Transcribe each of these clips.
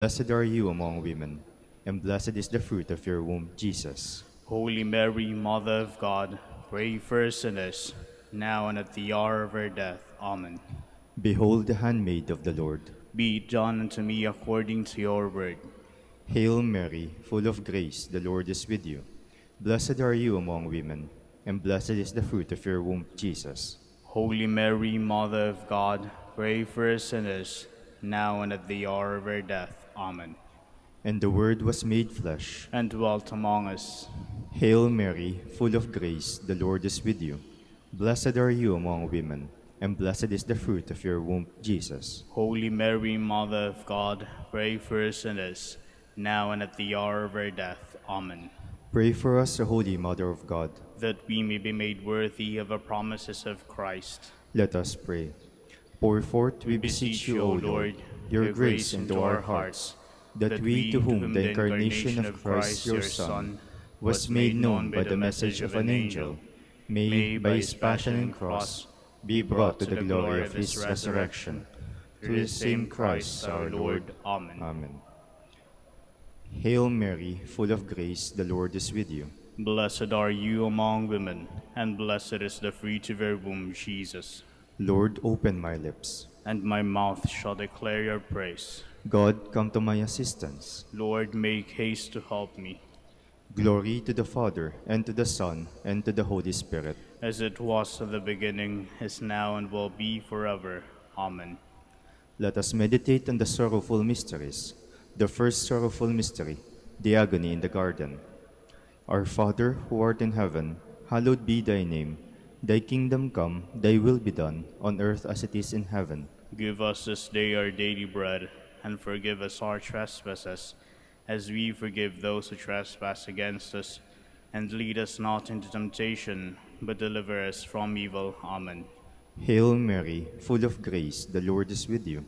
Blessed are you among women, and blessed is the fruit of your womb, Jesus. Holy Mary, Mother of God, pray for us sinners, now and at the hour of our death. Amen. Behold the handmaid of the Lord. Be it done unto me according to your word. Hail Mary, full of grace, the Lord is with you. Blessed are you among women, and blessed is the fruit of your womb, Jesus. Holy Mary, Mother of God, pray for us sinners, now and at the hour of our death. Amen. And the Word was made flesh, and dwelt among us. Hail Mary, full of grace, the Lord is with you. Blessed are you among women, and blessed is the fruit of your womb, Jesus. Holy Mary, Mother of God, pray for us sinners, now and at the hour of our death. Amen. Pray for us, O Holy Mother of God, that we may be made worthy of the promises of Christ. Let us pray. Pour forth, we beseech you, O Lord, your grace into our hearts, that we, to whom the incarnation of Christ your Son was made known by the message of an angel, may, by his passion and cross, be brought to the glory of his resurrection. Through the same Christ our Lord. Amen. Amen. Hail Mary, full of grace, the Lord is with you. Blessed are you among women, and blessed is the fruit of your womb, Jesus. Lord, open my lips, and my mouth shall declare your praise. God, come to my assistance. Lord, make haste to help me. Glory to the Father, and to the Son, and to the Holy Spirit. As it was in the beginning, is now, and will be forever. Amen. Let us meditate on the sorrowful mysteries. The first sorrowful mystery, the agony in the garden. Our Father, who art in heaven, hallowed be thy name. Thy kingdom come, thy will be done, on earth as it is in heaven. Give us this day our daily bread, and forgive us our trespasses, as we forgive those who trespass against us. And lead us not into temptation, but deliver us from evil. Amen. Hail Mary, full of grace, the Lord is with you.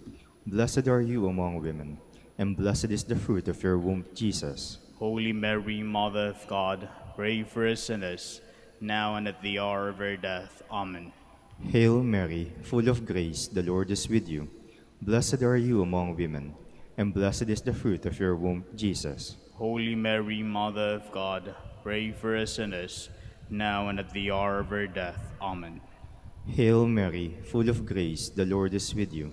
Blessed are you among women, and blessed is the fruit of your womb, Jesus. Holy Mary, Mother of God, pray for us sinners, now and at the hour of our death. Amen. Hail Mary, full of grace, the Lord is with you. Blessed are you among women, and blessed is the fruit of your womb, Jesus. Holy Mary, Mother of God, pray for us sinners, now and at the hour of our death. Amen. Hail Mary, full of grace, the Lord is with you.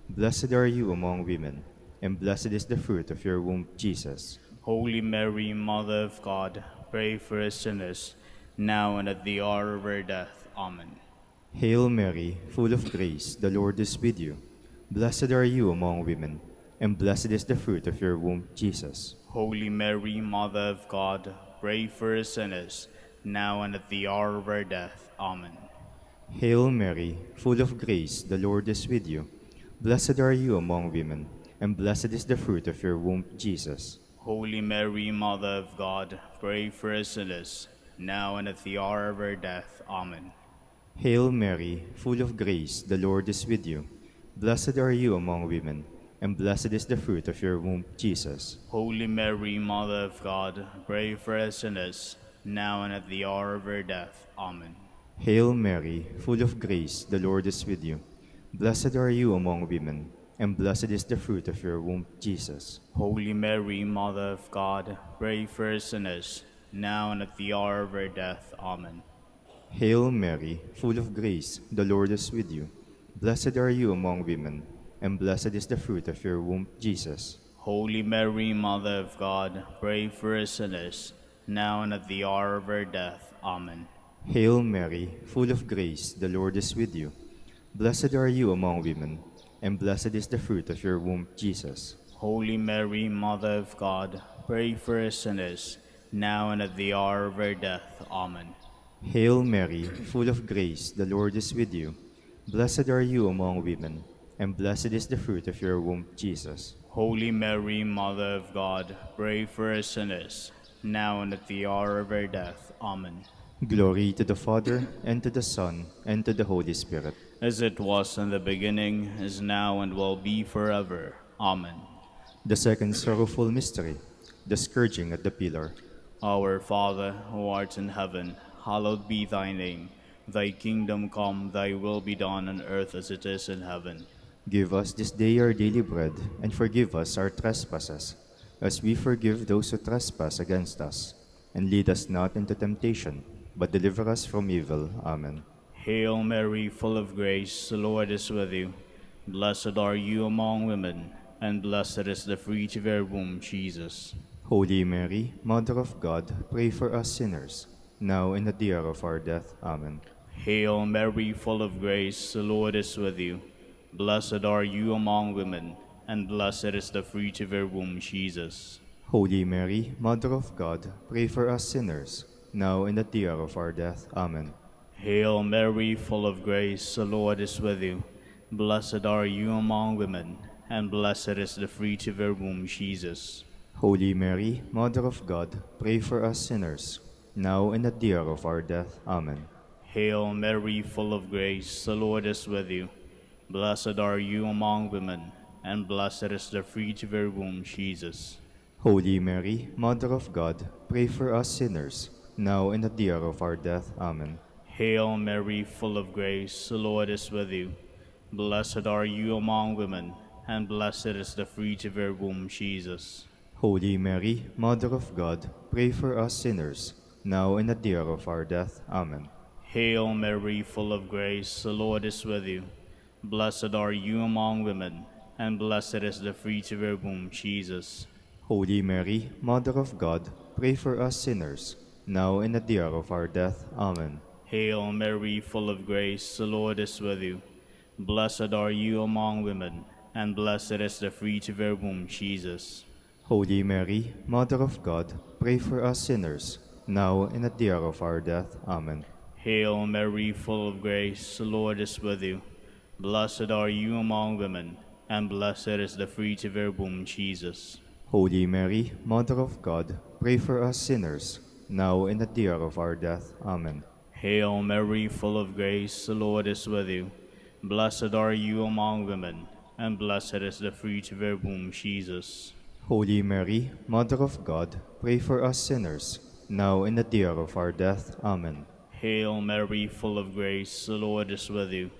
Blessed are you among women, and blessed is the fruit of your womb, Jesus. Holy Mary, Mother of God, pray for us sinners, now and at the hour of our death. Amen. Hail Mary, full of grace, the Lord is with you. Blessed are you among women, and blessed is the fruit of your womb, Jesus. Holy Mary, Mother of God, pray for us sinners, now and at the hour of our death. Amen. Hail Mary, full of grace, the Lord is with you. Blessed are you among women, and blessed is the fruit of your womb, Jesus. Holy Mary, Mother of God, pray for us sinners, now and at the hour of our death. Amen. Hail Mary, full of grace, the Lord is with you. Blessed are you among women, and blessed is the fruit of your womb, Jesus. Holy Mary, Mother of God, pray for us sinners, now and at the hour of our death. Amen. Hail Mary, full of grace, the Lord is with you. Blessed are you among women, and blessed is the fruit of your womb, Jesus. Holy Mary, Mother of God, pray for us sinners, now and at the hour of our death. Amen. Hail Mary, full of grace, the Lord is with you. Blessed are you among women, and blessed is the fruit of your womb, Jesus. Holy Mary, Mother of God, pray for us sinners, now and at the hour of our death. Amen. Hail Mary, full of grace, the Lord is with you. Blessed are you among women, and blessed is the fruit of your womb, Jesus. Holy Mary, Mother of God, pray for us sinners, now and at the hour of our death. Amen. Hail Mary, full of grace, the Lord is with you. Blessed are you among women, and blessed is the fruit of your womb, Jesus. Holy Mary, Mother of God, pray for us sinners, now and at the hour of our death. Amen. Glory to the Father, and to the Son, and to the Holy Spirit. As it was in the beginning, is now, and will be forever. Amen. The second sorrowful mystery, the scourging at the pillar. Our Father, who art in heaven, hallowed be thy name. Thy kingdom come, thy will be done on earth as it is in heaven. Give us this day our daily bread, and forgive us our trespasses, as we forgive those who trespass against us. And lead us not into temptation, but deliver us from evil. Amen. Hail Mary, full of grace, the Lord is with you. Blessed are you among women, and blessed is the fruit of your womb, Jesus. Holy Mary, Mother of God, pray for us sinners, now and at the hour of our death. Amen. Hail Mary, full of grace, the Lord is with you. Blessed are you among women, and blessed is the fruit of your womb, Jesus. Holy Mary, Mother of God, pray for us sinners, now and at the hour of our death. Amen. Hail Mary, full of grace, the Lord is with you. Blessed are you among women, and blessed is the fruit of your womb, Jesus. Holy Mary, Mother of God, pray for us sinners, now and at the hour of our death. Amen. Hail Mary, full of grace, the Lord is with you. Blessed are you among women, and blessed is the fruit of your womb, Jesus. Holy Mary, Mother of God, pray for us sinners, now and at the hour of our death. Amen. Hail Mary, full of grace, the Lord is with you. Blessed are you among women, and blessed is the fruit of your womb, Jesus. Holy Mary, Mother of God, pray for us sinners, now and at the hour of our death. Amen. Hail Mary, full of grace, the Lord is with you. Blessed are you among women, and blessed is the fruit of your womb, Jesus. Holy Mary, Mother of God, pray for us sinners, now and at the hour of our death. Amen. Hail Mary, full of grace, the Lord is with you. Blessed are you among women, and blessed is the fruit of your womb, Jesus. Holy Mary, Mother of God, pray for us sinners, now and at the hour of our death. Amen. Hail Mary, full of grace, the Lord is with you. Blessed are you among women, and blessed is the fruit of your womb, Jesus. Holy Mary, Mother of God, pray for us sinners, now and at the hour of our death. Amen. Hail Mary, full of grace, the Lord is with you. Blessed are you among women, and blessed is the fruit of your womb, Jesus. Holy Mary, Mother of God, pray for us sinners, now and at the hour of our death. Amen. Hail Mary, full of grace, the Lord is with you.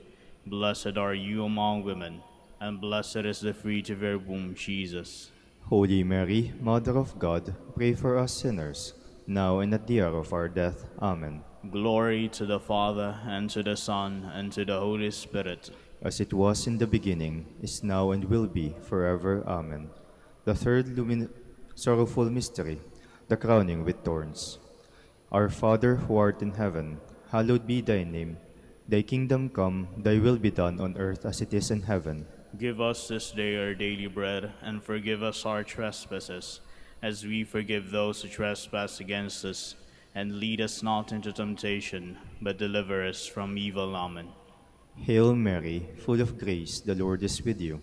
Blessed are you among women, and blessed is the fruit of your womb, Jesus. Holy Mary, Mother of God, pray for us sinners, now and at the hour of our death. Amen. Glory to the Father, and to the Son, and to the Holy Spirit. As it was in the beginning, is now, and will be, forever. Amen. The third sorrowful mystery, the crowning with thorns. Our Father, who art in heaven, hallowed be thy name. Thy kingdom come, thy will be done on earth as it is in heaven. Give us this day our daily bread, and forgive us our trespasses, as we forgive those who trespass against us. And lead us not into temptation, but deliver us from evil. Amen. Hail Mary, full of grace, the Lord is with you.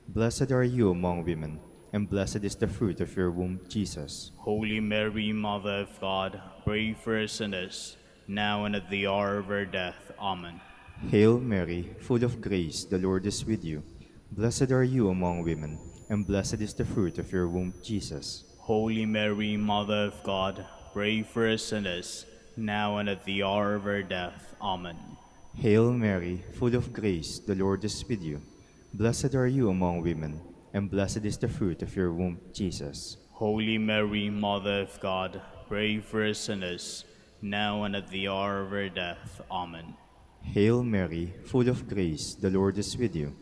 Blessed are you among women, and blessed is the fruit of your womb, Jesus. Holy Mary, Mother of God, pray for us sinners, now and at the hour of our death. Amen. Hail Mary, full of grace, the Lord is with you. Blessed are you among women, and blessed is the fruit of your womb, Jesus. Holy Mary, Mother of God, pray for us sinners, now and at the hour of our death. Amen. Hail Mary, full of grace, the Lord is with you. Blessed are you among women, and blessed is the fruit of your womb, Jesus. Holy Mary, Mother of God, pray for us sinners, now and at the hour of our death. Amen. Hail Mary, full of grace, the Lord is with you.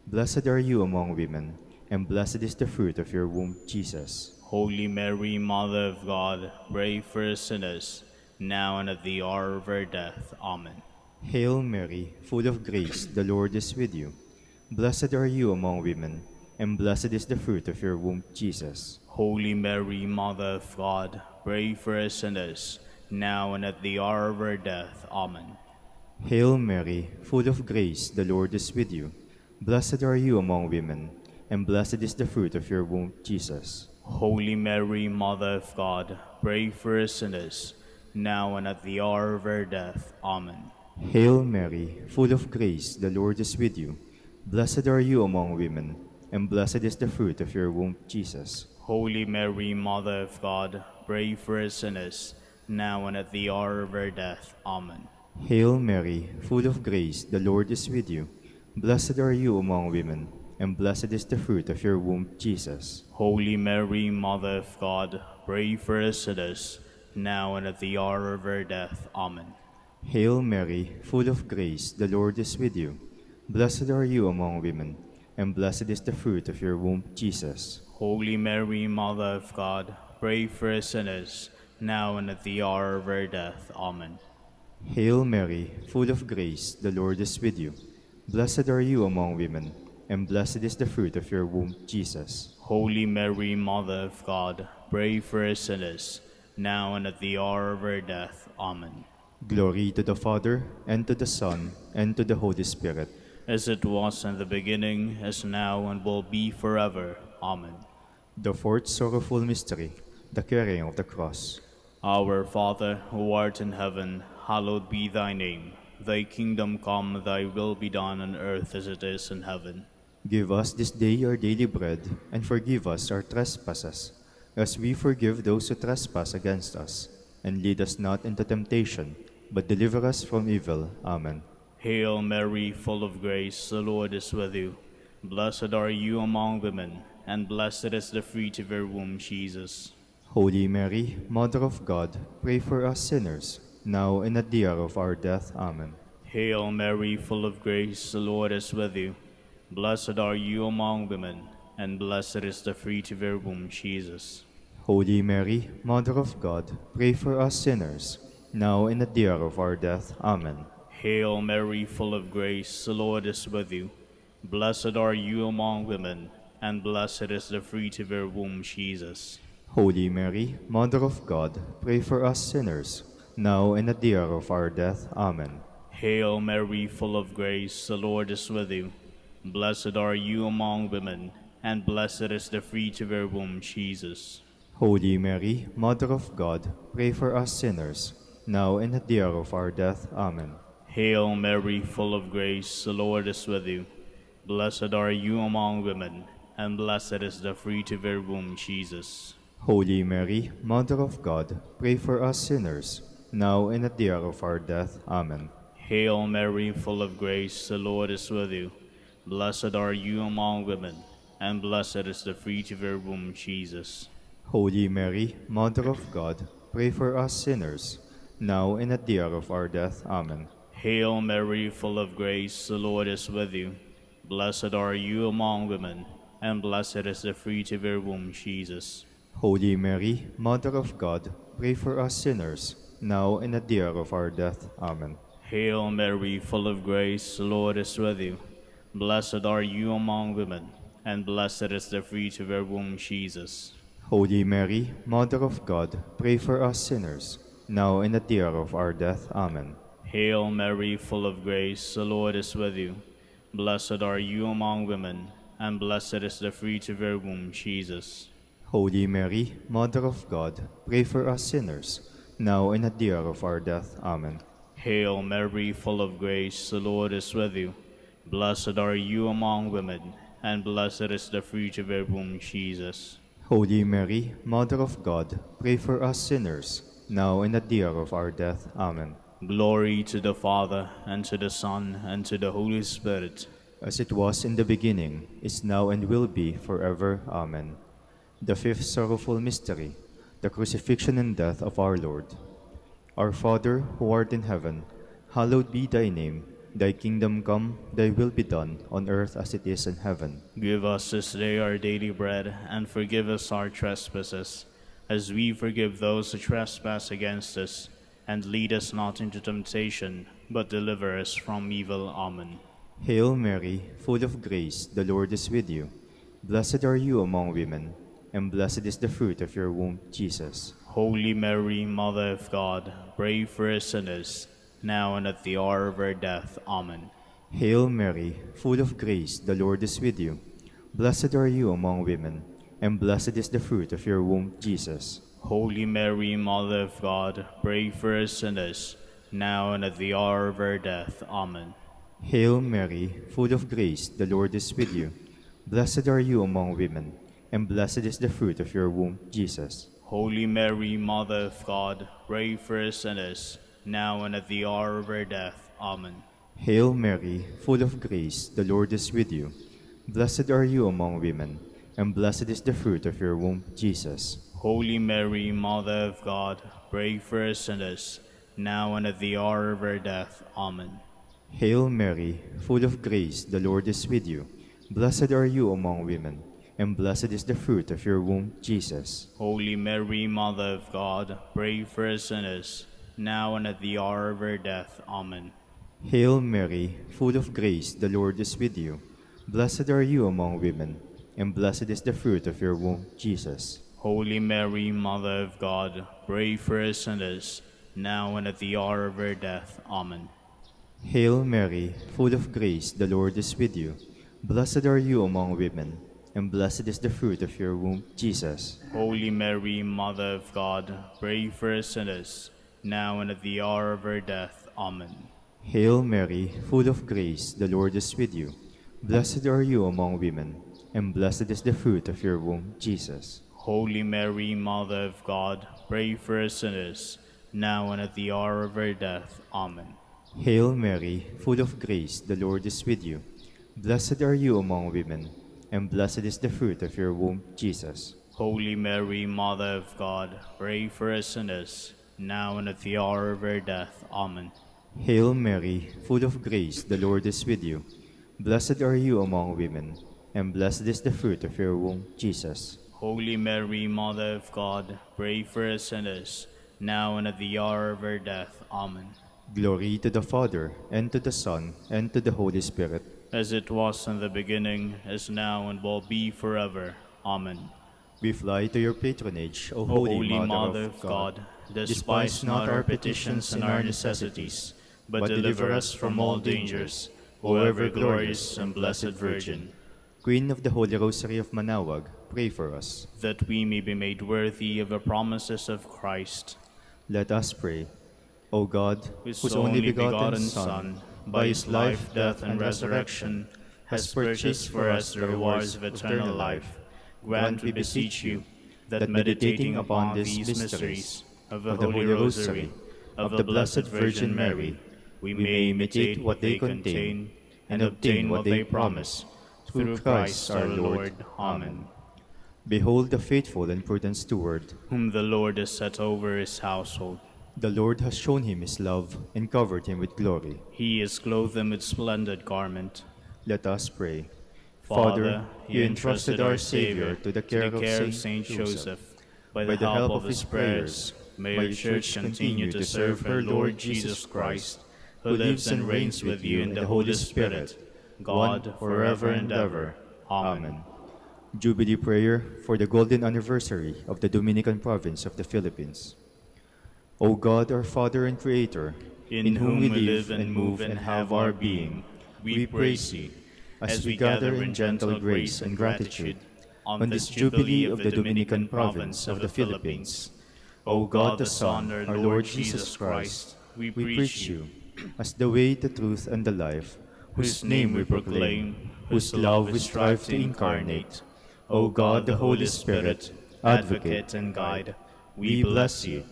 Blessed are you among women, and blessed is the fruit of your womb, Jesus. Holy Mary, Mother of God, pray for us sinners, now and at the hour of our death. Amen. Hail Mary, full of grace, the Lord is with you. Blessed are you among women, and blessed is the fruit of your womb, Jesus. Holy Mary, Mother of God, pray for us sinners, now and at the hour of our death. Amen. Hail Mary, full of grace, the Lord is with you. Blessed are you among women, and blessed is the fruit of your womb, Jesus. Holy Mary, Mother of God, pray for us sinners, now and at the hour of our death. Amen. Hail Mary, full of grace, the Lord is with you. Blessed are you among women, and blessed is the fruit of your womb, Jesus. Holy Mary, Mother of God, pray for us sinners, now and at the hour of our death. Amen. Hail Mary, full of grace, the Lord is with you. Blessed are you among women, and blessed is the fruit of your womb, Jesus. Holy Mary, Mother of God, pray for us sinners, now and at the hour of our death. Amen. Hail Mary, full of grace, the Lord is with you. Blessed are you among women, and blessed is the fruit of your womb, Jesus. Holy Mary, Mother of God, pray for us sinners, now and at the hour of our death. Amen. Hail Mary, full of grace, the Lord is with you. Blessed are you among women, and blessed is the fruit of your womb, Jesus. Holy Mary, Mother of God, pray for us sinners, now and at the hour of our death. Amen. Glory to the Father, and to the Son, and to the Holy Spirit. As it was in the beginning, as now, and will be forever. Amen. The fourth sorrowful mystery, the carrying of the cross. Our Father, who art in heaven, hallowed be thy name. Thy kingdom come, thy will be done on earth as it is in heaven. Give us this day our daily bread, and forgive us our trespasses, as we forgive those who trespass against us. And lead us not into temptation, but deliver us from evil. Amen. Hail Mary, full of grace, the Lord is with you. Blessed are you among women, and blessed is the fruit of your womb, Jesus. Holy Mary, Mother of God, pray for us sinners, now and at the hour of our death. Amen. Hail Mary, full of grace, the Lord is with you. Blessed are you among women, and blessed is the fruit of your womb, Jesus. Holy Mary, Mother of God, pray for us sinners, now and at the hour of our death. Amen. Hail Mary, full of grace, the Lord is with you. Blessed are you among women, and blessed is the fruit of your womb, Jesus. Holy Mary, Mother of God, pray for us sinners, now and at the hour of our death. Amen. Hail Mary, full of grace, the Lord is with you. Blessed are you among women, and blessed is the fruit of your womb, Jesus. Holy Mary, Mother of God, pray for us sinners, now and at the hour of our death. Amen. Hail Mary, full of grace, the Lord is with you. Blessed are you among women, and blessed is the fruit of your womb, Jesus. Holy Mary, Mother of God, pray for us sinners, now and at the hour of our death. Amen. Hail Mary, full of grace, the Lord is with you. Blessed are you among women, and blessed is the fruit of your womb, Jesus. Holy Mary, Mother of God, pray for us sinners, now and at the hour of our death. Amen. Hail Mary, full of grace, the Lord is with you. Blessed are you among women, and blessed is the fruit of your womb, Jesus. Holy Mary, Mother of God, pray for us sinners, now and at the hour of our death. Amen. Hail Mary, full of grace, the Lord is with you. Blessed are you among women, and blessed is the fruit of your womb, Jesus. Holy Mary, Mother of God, pray for us sinners, now and at the hour of our death. Amen. Hail Mary, full of grace, the Lord is with you. Blessed are you among women, and blessed is the fruit of your womb, Jesus. Holy Mary, Mother of God, pray for us sinners, now and at the hour of our death. Amen. Hail Mary, full of grace, the Lord is with you. Blessed are you among women, and blessed is the fruit of your womb, Jesus. Holy Mary, Mother of God, pray for us sinners, now and at the hour of our death. Amen. Glory to the Father, and to the Son, and to the Holy Spirit. As it was in the beginning, is now, and will be forever. Amen. The fifth sorrowful mystery, the crucifixion and death of our Lord. Our Father, who art in heaven, hallowed be thy name. Thy kingdom come, thy will be done, on earth as it is in heaven. Give us this day our daily bread, and forgive us our trespasses, as we forgive those who trespass against us. And lead us not into temptation, but deliver us from evil. Amen. Hail Mary, full of grace, the Lord is with you. Blessed are you among women, and blessed is the fruit of your womb, Jesus. Holy Mary, Mother of God, pray for us sinners, now and at the hour of our death. Amen. Hail Mary, full of grace, the Lord is with you. Blessed are you among women, and blessed is the fruit of your womb, Jesus. Holy Mary, Mother of God, pray for us sinners, now and at the hour of our death. Amen. Hail Mary, full of grace, the Lord is with you. Blessed are you among women, and blessed is the fruit of your womb, Jesus. Holy Mary, Mother of God, pray for us sinners, now and at the hour of our death. Amen. Hail Mary, full of grace, the Lord is with you. Blessed are you among women, and blessed is the fruit of your womb, Jesus. Holy Mary, Mother of God, pray for us sinners, now and at the hour of our death. Amen. Hail Mary, full of grace, the Lord is with you. Blessed are you among women, and blessed is the fruit of your womb, Jesus. Holy Mary, Mother of God, pray for us sinners, now and at the hour of our death. Amen. Hail Mary, full of grace, the Lord is with you. Blessed are you among women, and blessed is the fruit of your womb, Jesus. Holy Mary, Mother of God, pray for us sinners, now and at the hour of our death. Amen. Hail Mary, full of grace, the Lord is with you. Blessed are you among women, and blessed is the fruit of your womb, Jesus. Holy Mary, Mother of God, pray for us sinners, now and at the hour of our death. Amen. Hail Mary, full of grace, the Lord is with you. Blessed are you among women, and blessed is the fruit of your womb, Jesus. Holy Mary, Mother of God, pray for us sinners, now and at the hour of our death. Amen. Hail Mary, full of grace, the Lord is with you. Blessed are you among women, and blessed is the fruit of your womb, Jesus. Holy Mary, Mother of God, pray for us sinners, now and at the hour of our death. Amen. Hail Mary, full of grace, the Lord is with you. Blessed are you among women, and blessed is the fruit of your womb, Jesus. Holy Mary, Mother of God, pray for us sinners, now and at the hour of our death. Amen. Glory to the Father, and to the Son, and to the Holy Spirit. As it was in the beginning, is now, and will be forever. Amen. We fly to your patronage, O O Holy Mother of God. despise not our petitions and our necessities, but deliver us from all dangers, O ever glorious and blessed Virgin, Queen of the Holy Rosary of Manaoag, pray for us. that we may be made worthy of the promises of Christ, Let us pray. O God, whose only begotten Son, by his life, death, and resurrection, has purchased for us the rewards of eternal life, grant, we beseech you, that meditating upon these mysteries of the Holy Rosary of the Blessed Virgin Mary, we may imitate what they contain and obtain what they promise. Through Christ our Lord. Amen. Behold the faithful and prudent steward. Whom the Lord has set over his household. The Lord has shown him his love and covered him with glory. He has clothed him with splendid garment. Let us pray. Father, you entrusted our Savior to the care of Saint Joseph. By the help of his prayers, may your Church continue to serve her Lord Jesus Christ, who lives and reigns with you in the Holy Spirit, God, forever and ever. Amen. Jubilee Prayer for the Golden Anniversary of the Dominican Province of the Philippines. O God, our Father and Creator, in whom we live and move and have our being, we praise you, as we gather in gentle grace and gratitude on this Jubilee of the Dominican Province of the Philippines. O God the Son, our Lord Jesus Christ, we preach you, as the way, the truth, and the life, whose name we proclaim, whose love we strive to incarnate. O God, the Holy Spirit, advocate and guide, we bless you,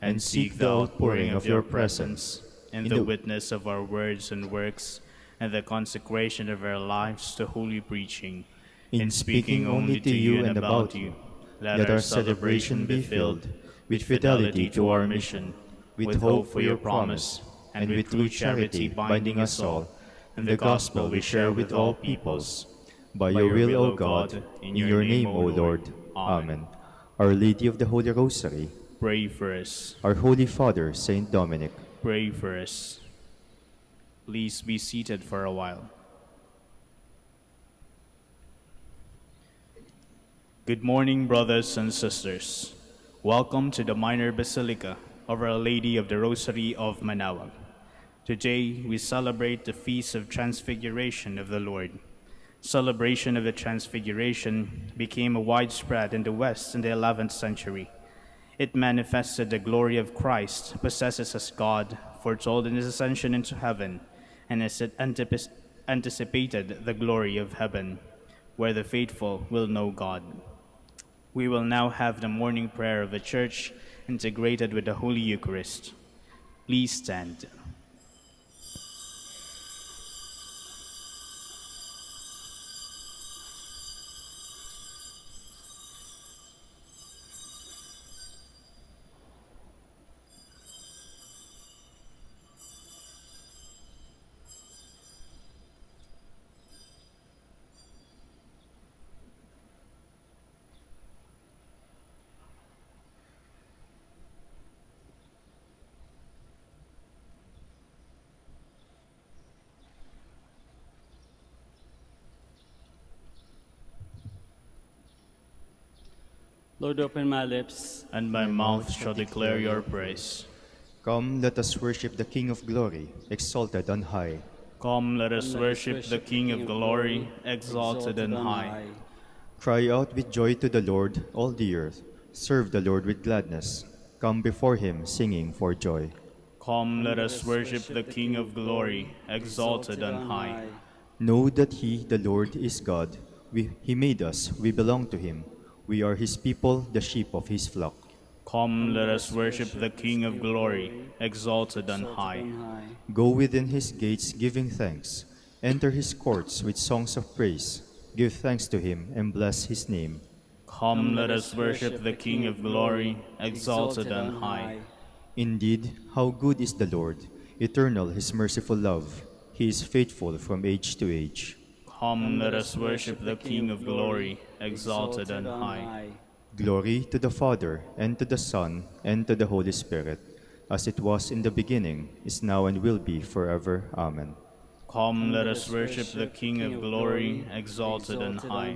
and seek the outpouring of your presence in the witness of our words and works, and the consecration of our lives to holy preaching. In speaking only to you and about you, let our celebration be filled with fidelity to our mission, with hope for your promise, and with true charity binding us all, and the gospel we share with all peoples. By your will, O God, in your name, O Lord. Amen. Our Lady of the Holy Rosary, pray for us. Our Holy Father, Saint Dominic, pray for us. Please be seated for a while. Good morning, brothers and sisters. Welcome to the Minor Basilica of Our Lady of the Rosary of Manaoag. Today, we celebrate the Feast of Transfiguration of the Lord. Celebration of the Transfiguration became widespread in the West in the 11th century. It manifested the glory of Christ, possessed as God, foretold in his ascension into heaven, and as it anticipated the glory of heaven, where the faithful will know God. We will now have the morning prayer of the Church integrated with the Holy Eucharist. Please stand. Lord, open my lips, and my mouth shall declare your praise. Come, let us worship the King of glory, exalted on high. Come, let us worship the King of glory, exalted and high. Cry out with joy to the Lord, all the earth. Serve the Lord with gladness. Come before him, singing for joy. Come, let us worship the King of glory, exalted on high. Know that he, the Lord, is God. He made us, we belong to him. We are his people, the sheep of his flock. Come, let us worship the King of glory, exalted on high. Go within his gates giving thanks. Enter his courts with songs of praise. Give thanks to him and bless his name. Come, let us worship the King of glory, exalted on high. Indeed, how good is the Lord! Eternal his merciful love. He is faithful from age to age. Come, let us worship the King of glory, exalted on high. Glory to the Father, and to the Son, and to the Holy Spirit, as it was in the beginning, is now, and will be forever. Amen. Come, let us worship the King of glory, exalted on high.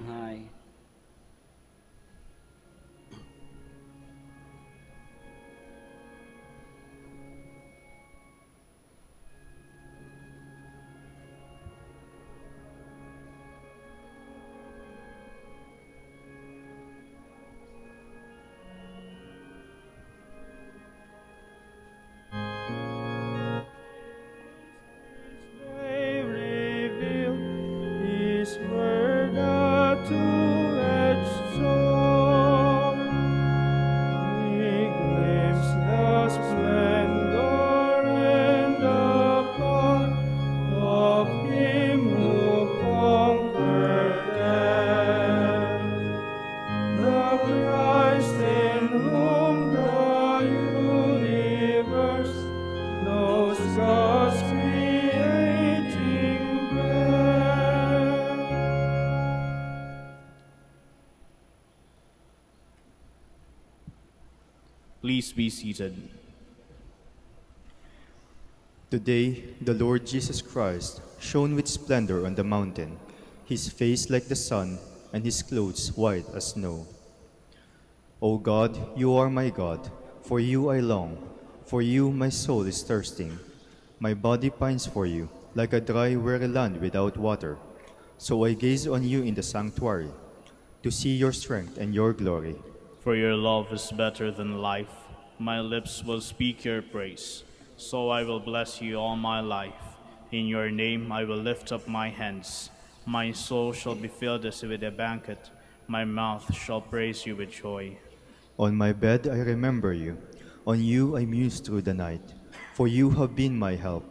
Please be seated. Today, the Lord Jesus Christ shone with splendor on the mountain, his face like the sun, and his clothes white as snow. O God, you are my God, for you I long, for you my soul is thirsting. My body pines for you, like a dry, weary land without water. So I gaze on you in the sanctuary, to see your strength and your glory. For your love is better than life. My lips will speak your praise. So I will bless you all my life. In your name I will lift up my hands. My soul shall be filled as with a banquet. My mouth shall praise you with joy. On my bed I remember you. On you I muse through the night. For you have been my help.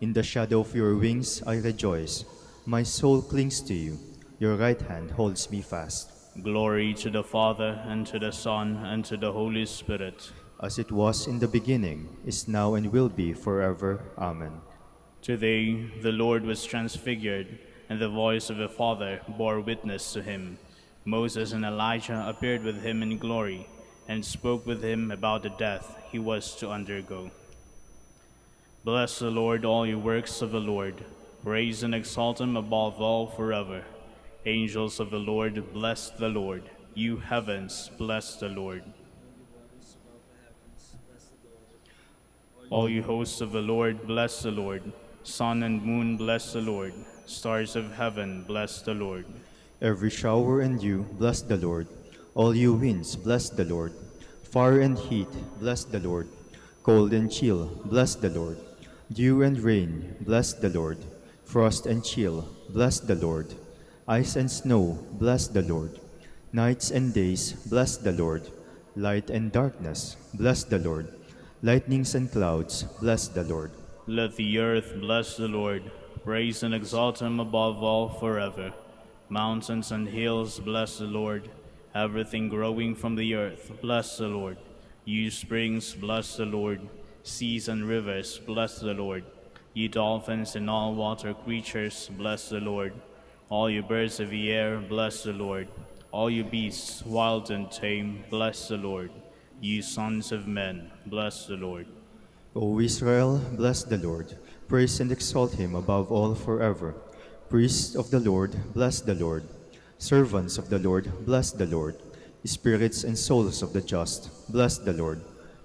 In the shadow of your wings I rejoice. My soul clings to you. Your right hand holds me fast. Glory to the Father, and to the Son, and to the Holy Spirit. As it was in the beginning, is now, and will be forever. Amen. Today the Lord was transfigured, and the voice of the Father bore witness to him. Moses and Elijah appeared with him in glory, and spoke with him about the death he was to undergo. Bless the Lord, all you works of the Lord. Praise and exalt him above all forever. Angels of the Lord, bless the Lord. You heavens, bless the Lord. All you hosts of the Lord, bless the Lord. Sun and moon, bless the Lord. Stars of heaven, bless the Lord. Every shower and dew, bless the Lord. All you winds, bless the Lord. Fire and heat, bless the Lord. Cold and chill, bless the Lord. Dew and rain, bless the Lord. Frost and chill, bless the Lord. Ice and snow, bless the Lord. Nights and days, bless the Lord. Light and darkness, bless the Lord. Lightnings and clouds, bless the Lord. Let the earth bless the Lord. Praise and exalt him above all forever. Mountains and hills, bless the Lord. Everything growing from the earth, bless the Lord. You springs, bless the Lord. Seas and rivers, bless the Lord. You dolphins and all water creatures, bless the Lord. All you birds of the air, bless the Lord. All you beasts, wild and tame, bless the Lord. You sons of men, bless the Lord. O Israel, bless the Lord. Praise and exalt him above all forever. Priests of the Lord, bless the Lord. Servants of the Lord, bless the Lord. Spirits and souls of the just, bless the Lord.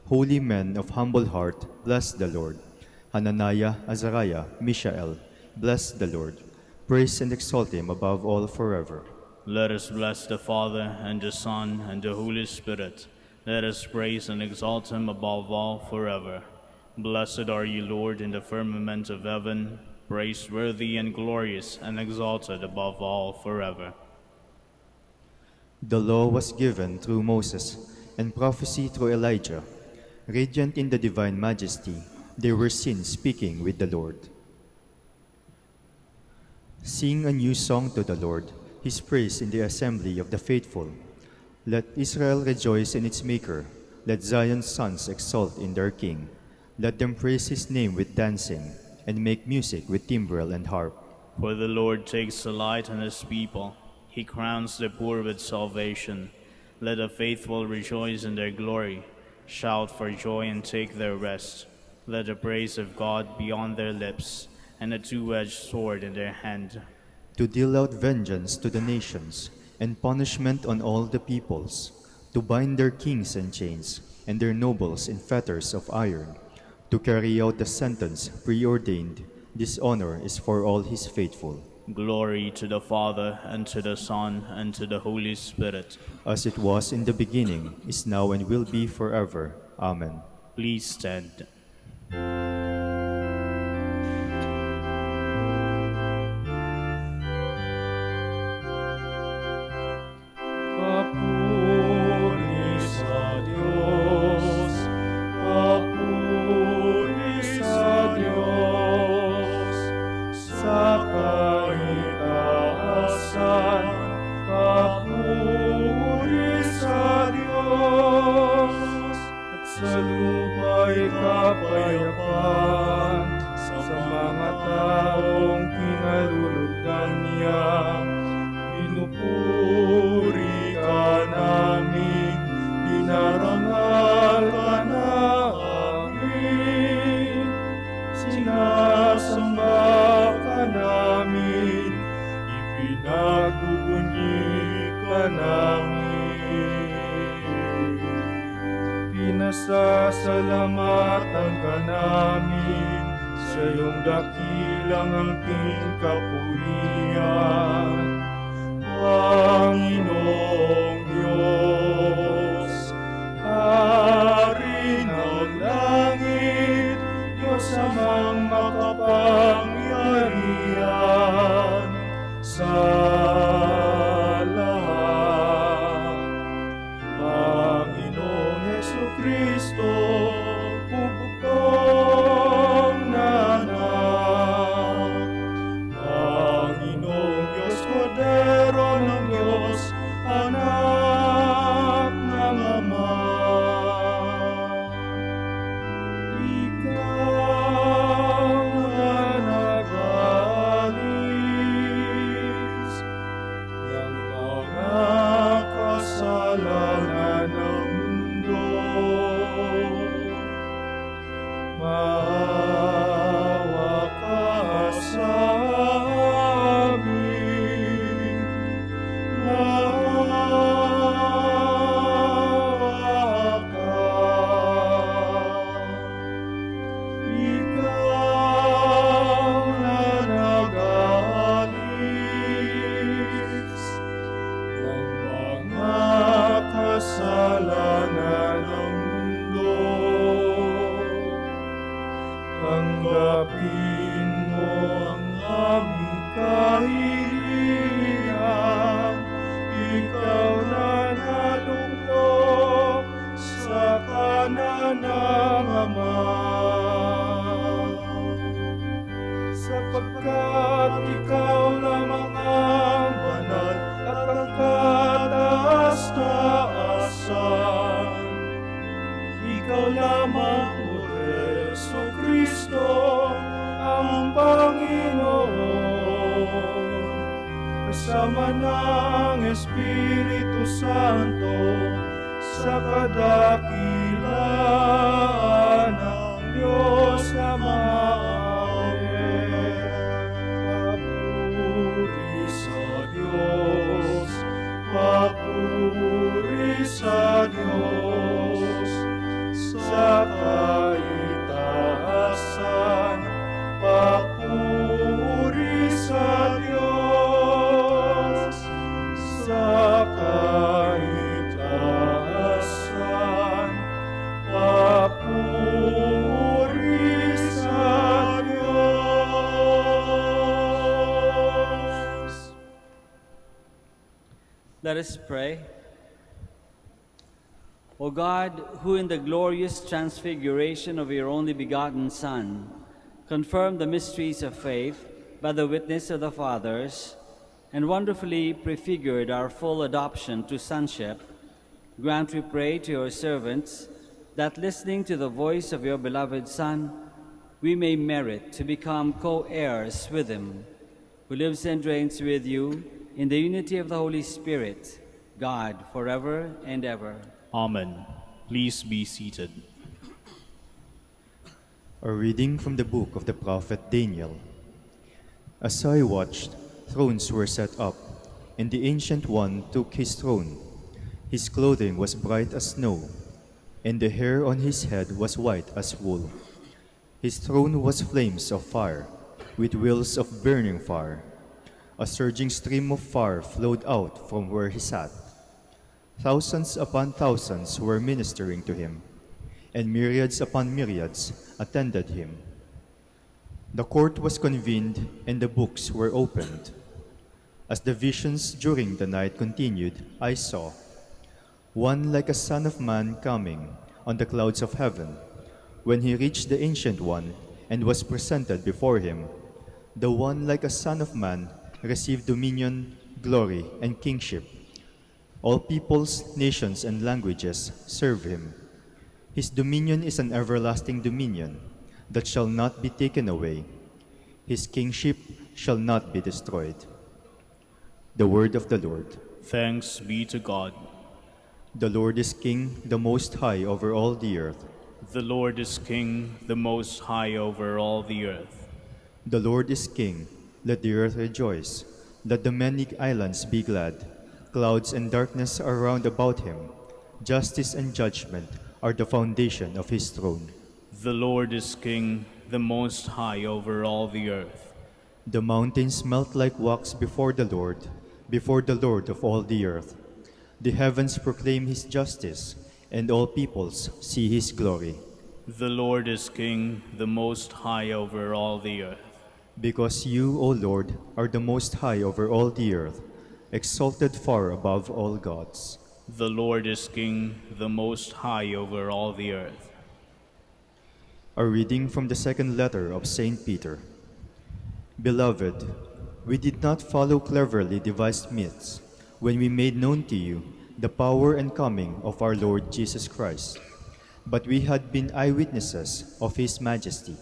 Holy men of humble heart, bless the Lord. Hananiah, Azariah, Mishael, bless the Lord. Praise and exalt him above all forever. Let us bless the Father, and the Son, and the Holy Spirit. Let us praise and exalt him above all forever. Blessed are you, Lord, in the firmament of heaven, praiseworthy and glorious, and exalted above all forever. The law was given through Moses, and prophecy through Elijah. Radiant in the divine majesty, they were seen speaking with the Lord. Sing a new song to the Lord, his praise in the assembly of the faithful. Let Israel rejoice in its Maker. Let Zion's sons exult in their King. Let them praise his name with dancing, and make music with timbrel and harp. For the Lord takes delight in his people. He crowns the poor with salvation. Let the faithful rejoice in their glory. Shout for joy and take their rest. Let the praise of God be on their lips, and a two-edged sword in their hand. To deal out vengeance to the nations, and punishment on all the peoples. To bind their kings in chains, and their nobles in fetters of iron. To carry out the sentence preordained. This honor is for all his faithful. Glory to the Father, and to the Son, and to the Holy Spirit. As it was in the beginning, is now, and will be forever. Amen. Please stand. Papuri sa Diyos, papuri sa Diyos, sa kaitaasan, papuri sa Diyos, at sa lupa'y kapayapaan, sa mga taong kinalulugdan niya. Pinupuri ka namin, dinarangal ka namin, sinasamba ka namin, ipinagbubunyi ka namin. Pinasasalamatan ka namin, sa iyong dakilang angking kapurihan. Panginoong Diyos, Hari ng langit, Diyos amang makapangyarihan sa lahat. Panginoong Jesucristo, bubugtong na anak. Panginoong Diyos, Kordero ng Diyos, anak ng Ama. Ikaw na nag-alis ng mga kasalanan ng mundo. Maawa ka sa amin. Maawa ka. Ikaw na nag-alis ng mga kasalanan ng mundo. Tanggapin mo ang aming kahilingan. Ikaw na nalugno sa kanan ng Ama. Sapagkat ikaw lamang ang banal at ang kataas-taasan. Ikaw lamang, O Jesucristo, ang Panginoon, kasama ng Espiritu Santo, sa kadakilaan ng Diyos Ama. Papuri sa Diyos, papuri Diyos, sa kaitaasan, papuri sa Diyos, sa kaitaasan, papuri sa Diyos. Let us pray. O God, who in the glorious transfiguration of your only begotten Son, confirmed the mysteries of faith by the witness of the fathers, and wonderfully prefigured our full adoption to sonship, grant, we pray, to your servants, that listening to the voice of your beloved Son, we may merit to become co-heirs with him, who lives and reigns with you in the unity of the Holy Spirit, God, forever and ever. Amen. Please be seated. A reading from the book of the prophet Daniel. As I watched, thrones were set up, and the Ancient One took his throne. His clothing was bright as snow, and the hair on his head was white as wool. His throne was flames of fire, with wheels of burning fire. A surging stream of fire flowed out from where he sat. Thousands upon thousands were ministering to him, and myriads upon myriads attended him. The court was convened, and the books were opened. As the visions during the night continued, I saw one like a son of man coming on the clouds of heaven. When he reached the Ancient One and was presented before him, the one like a son of man received dominion, glory, and kingship. All peoples, nations, and languages serve him. His dominion is an everlasting dominion that shall not be taken away. His kingship shall not be destroyed. The word of the Lord. Thanks be to God. The Lord is King, the Most High over all the earth. The Lord is King, the Most High over all the earth. The Lord is King, let the earth rejoice. Let the many islands be glad. Clouds and darkness are round about him. Justice and judgment are the foundation of his throne. The Lord is King, the Most High over all the earth. The mountains melt like wax before the Lord of all the earth. The heavens proclaim his justice, and all peoples see his glory. The Lord is King, the Most High over all the earth. Because you, O Lord, are the Most High over all the earth, exalted far above all gods. The Lord is King, the Most High over all the earth. A reading from the second letter of Saint Peter. Beloved, we did not follow cleverly devised myths when we made known to you the power and coming of our Lord Jesus Christ, but we had been eyewitnesses of his majesty.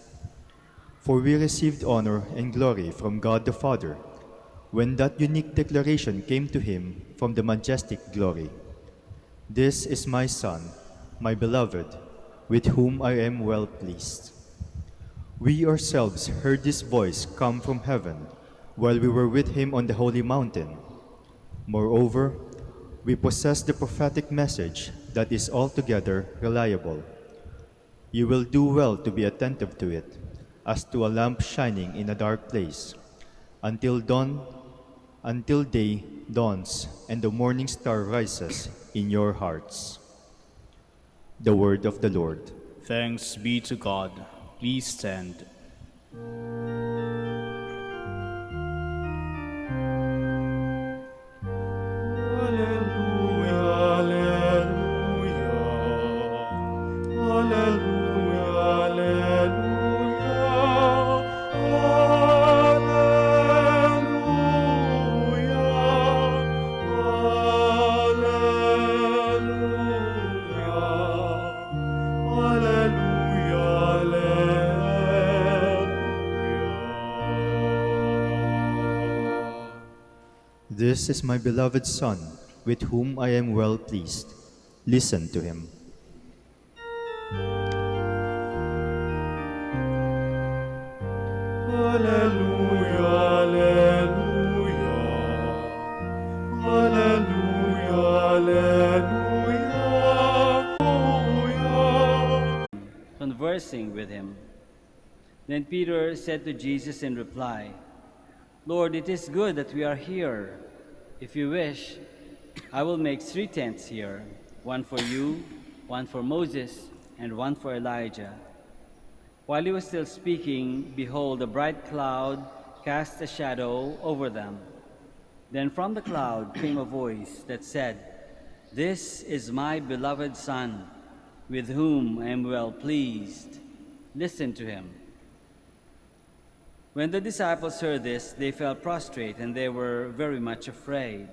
For we received honor and glory from God the Father, when that unique declaration came to him from the majestic glory. This is my Son, my beloved, with whom I am well pleased. We ourselves heard this voice come from heaven while we were with him on the holy mountain. Moreover, we possess the prophetic message that is altogether reliable. You will do well to be attentive to it, as to a lamp shining in a dark place, until day dawns and the morning star rises in your hearts. The word of the Lord. Thanks be to God. Please stand. Alleluia, alleluia. Alleluia, alleluia. Alleluia. Alleluia. Alleluia. This is my beloved Son, with whom I am well pleased. Listen to him. Alleluia, alleluia. Alleluia, alleluia. conversing with him. Then Peter said to Jesus in reply, "Lord, it is good that we are here. If you wish, I will make 3 tents here, one for you, one for Moses, and one for Elijah." While he was still speaking, behold, a bright cloud cast a shadow over them. Then from the cloud came a voice that said, "This is my beloved Son, with whom I am well pleased. Listen to him." When the disciples heard this, they fell prostrate, and they were very much afraid.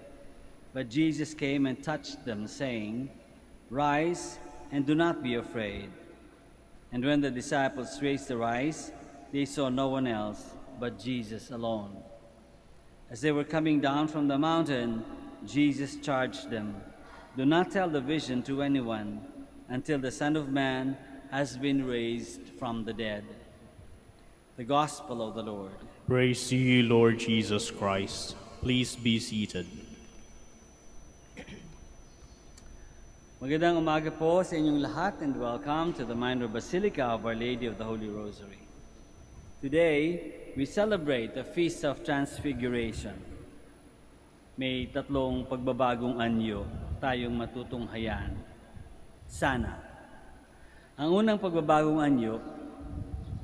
But Jesus came and touched them, saying, "Rise, and do not be afraid." And when the disciples raised their eyes, they saw no one else but Jesus alone. As they were coming down from the mountain, Jesus charged them, "Do not tell the vision to anyone until the Son of Man has been raised from the dead." The Gospel of the Lord. Praise to you, Lord Jesus Christ. Please be seated. Magandang umaga po sa inyong lahat and welcome to the Minor Basilica of Our Lady of the Holy Rosary. Today, we celebrate the Feast of Transfiguration. May 3 pagbabagong anyo tayong matutunghayan. Sana. Ang unang pagbabagong anyo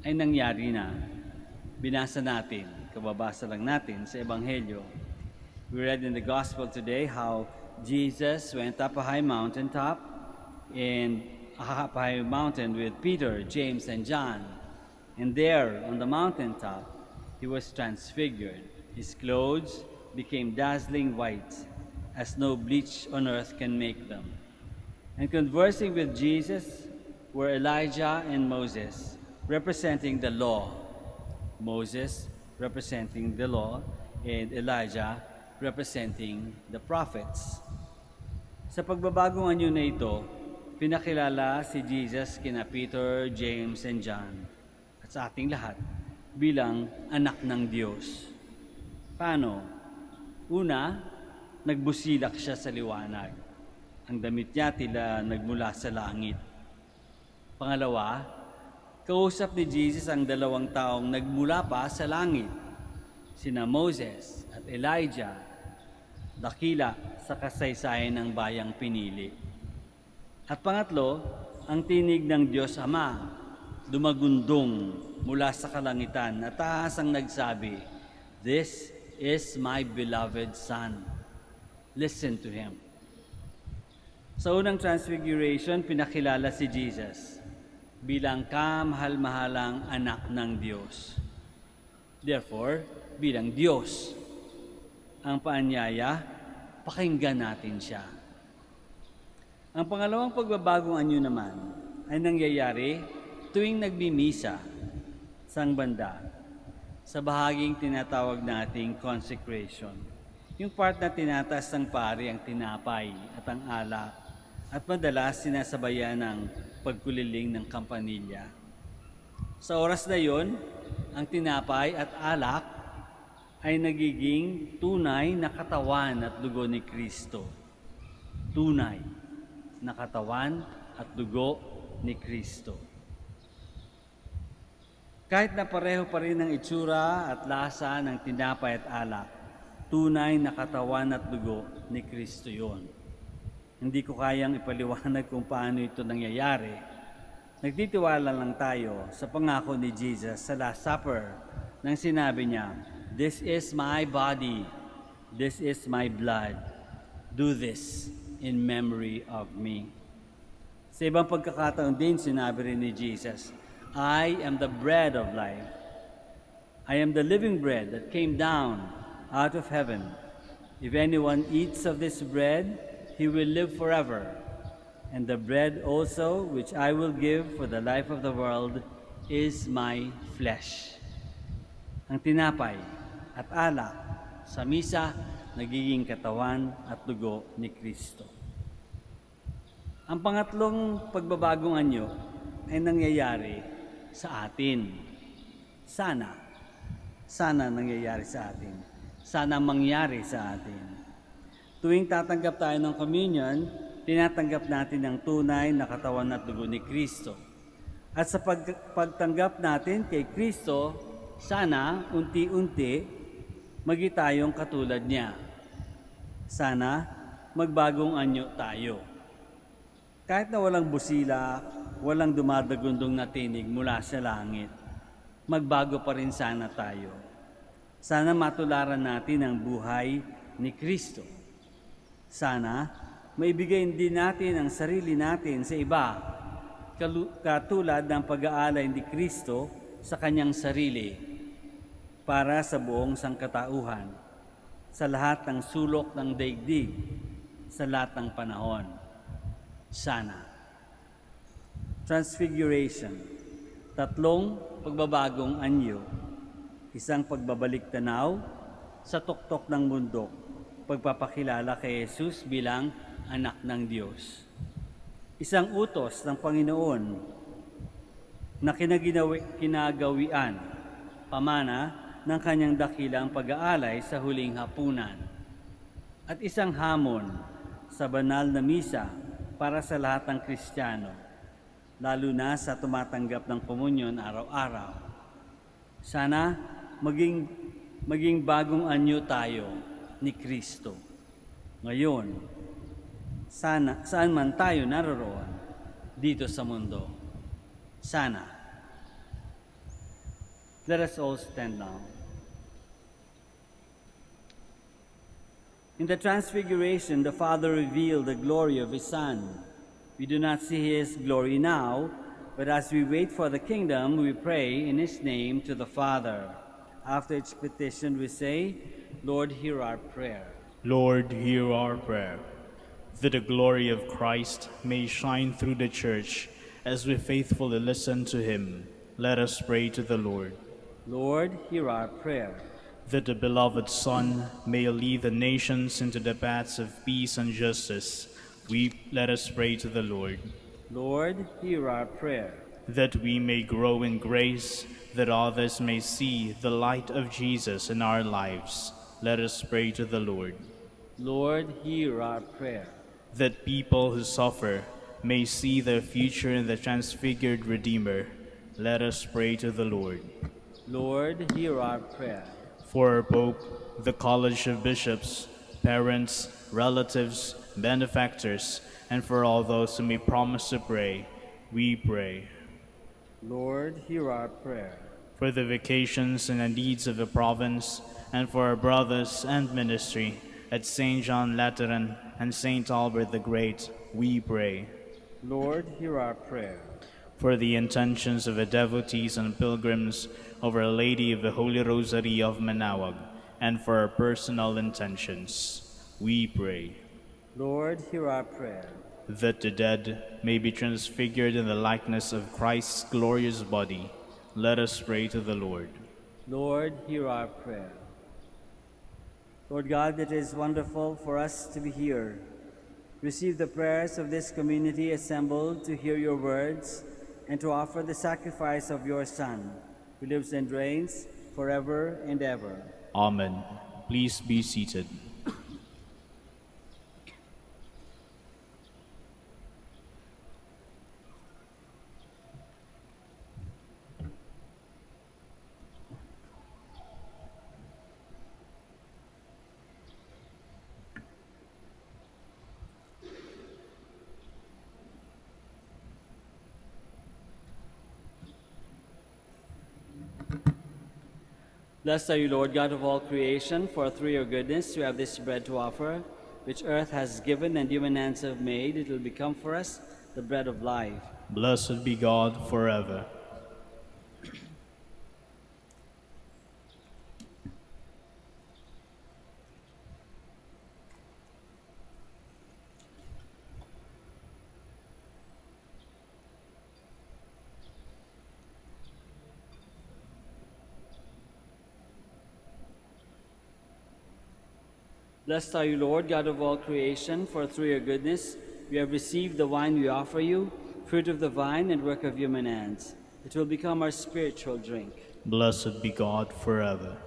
ay nangyari na. Binasa natin, kababasa lang natin sa Ebanghelyo. We read in the Gospel today how Jesus went up a high mountaintop with Peter, James, and John. And there on the mountaintop, he was transfigured. His clothes became dazzling white, as no bleach on earth can make them. And conversing with Jesus were Elijah and Moses, representing the law. Moses representing the law, and Elijah representing the prophets. Sa pagbabagong anyo na ito, pinakilala si Jesus kina Peter, James, and John at sa ating lahat bilang anak ng Diyos. Paano? Una, nagbusilak siya sa liwanag. Ang damit niya tila nagmula sa langit. Pangalawa, kausap ni Jesus ang 2 taong nagmula pa sa langit, sina Moses at Elijah, dakila sa kasaysayan ng bayang pinili. At pangatlo, ang tinig ng Diyos Ama, dumagundong mula sa kalangitan at tahasang nagsabi, "This is my beloved Son. Listen to him." Sa unang Transfiguration, pinakilala si Jesus bilang kamahal-mahalang anak ng Diyos. Therefore, bilang Diyos, ang paanyaya, pakinggan natin siya. Ang pangalawang pagbabagong anyo naman ay nangyayari tuwing nagmimisa sang banda sa bahaging tinatawag nating consecration. Yung part na tinataas ng pari ang tinapay at ang alak at madalas sinasabayan ng pagkuliling ng kampanilya. Sa oras na yon, ang tinapay at alak ay nagiging tunay na katawan at dugo ni Kristo. Tunay na katawan at dugo ni Kristo. Kahit na pareho pa rin ang itsura at lasa ng tinapay at alak, tunay na katawan at dugo ni Kristo yon. Hindi ko kayang ipaliwanag kung paano ito nangyayari. Nagtitiwala lang tayo sa pangako ni Jesus sa Last Supper nang sinabi niya, "This is my body, this is my blood. Do this in memory of me." Sa ibang pagkakataon din, sinabi rin ni Jesus, "I am the bread of life. I am the living bread that came down out of heaven. If anyone eats of this bread, he will live forever. And the bread also which I will give for the life of the world is my flesh." Ang tinapay at alak sa misa nagiging katawan at dugo ni Kristo. Ang pangatlong pagbabagong anyo ay nangyayari sa atin. Sana nangyayari sa atin. Sana mangyari sa atin. Tuwing tatanggap tayo ng communion, tinatanggap natin ang tunay na katawan at dugo ni Kristo. At sa pagtanggap natin kay Kristo, sana unti-unti magi tayong katulad niya. Sana magbagong anyo tayo. Kahit na walang busila, walang dumadagundong na tinig mula sa langit, magbago pa rin sana tayo. Sana matularan natin ang buhay ni Kristo. Sana maibigay din natin ang sarili natin sa iba, katulad ng pag-aalay ni Kristo sa kanyang sarili para sa buong sangkatauhan, sa lahat ng sulok ng daigdig, sa lahat ng panahon. Sana. Transfiguration, 3 pagbabagong anyo, 1 pagbabalik tanaw sa tuktok ng mundo, pagpapakilala kay Jesus bilang anak ng Diyos. 1 utos ng Panginoon na kinagawian, pamana ng kanyang dakilang pag-aalay sa huling hapunan. At 1 hamon sa banal na misa para sa lahat ng Kristiyano, lalo na sa tumatanggap ng komunyon araw-araw. Sana maging bagong anyo tayo ni Kristo. Ngayon, saan man tayo naroroon dito sa mundo. Sana. Let us all stand now. In the Transfiguration, the Father revealed the glory of His Son. We do not see His glory now, but as we wait for the kingdom, we pray in His name to the Father. After each petition, we say, Lord, hear our prayer. Lord, hear our prayer. That the glory of Christ may shine through the Church as we faithfully listen to Him. Let us pray to the Lord. Lord, hear our prayer. That the beloved Son may lead the nations into the paths of peace and justice, let us pray to the Lord. Lord, hear our prayer. That we may grow in grace, that others may see the light of Jesus in our lives, let us pray to the Lord. Lord, hear our prayer. That people who suffer may see their future in the transfigured Redeemer, let us pray to the Lord. Lord, hear our prayer. For our Pope, the College of Bishops, parents, relatives, benefactors, and for all those who may promise to pray, we pray. Lord, hear our prayer. For the vocations and the needs of the province, and for our brothers and ministry at St. John Lateran and St. Albert the Great, we pray. Lord, hear our prayer. For the intentions of the devotees and pilgrims of Our Lady of the Holy Rosary of Manaoag, and for our personal intentions, we pray. Lord, hear our prayer. That the dead may be transfigured in the likeness of Christ's glorious body, let us pray to the Lord. Lord, hear our prayer. Lord God, it is wonderful for us to be here. Receive the prayers of this community assembled to hear your words and to offer the sacrifice of your Son, who lives and reigns forever and ever. Amen. Please be seated. Blessed are you, Lord God of all creation, for through your goodness we have this bread to offer, which earth has given and human hands have made. It will become for us the bread of life. Blessed be God forever. Blessed are you, Lord, God of all creation, for through your goodness we have received the wine we offer you, fruit of the vine and work of human hands. It will become our spiritual drink. Blessed be God forever.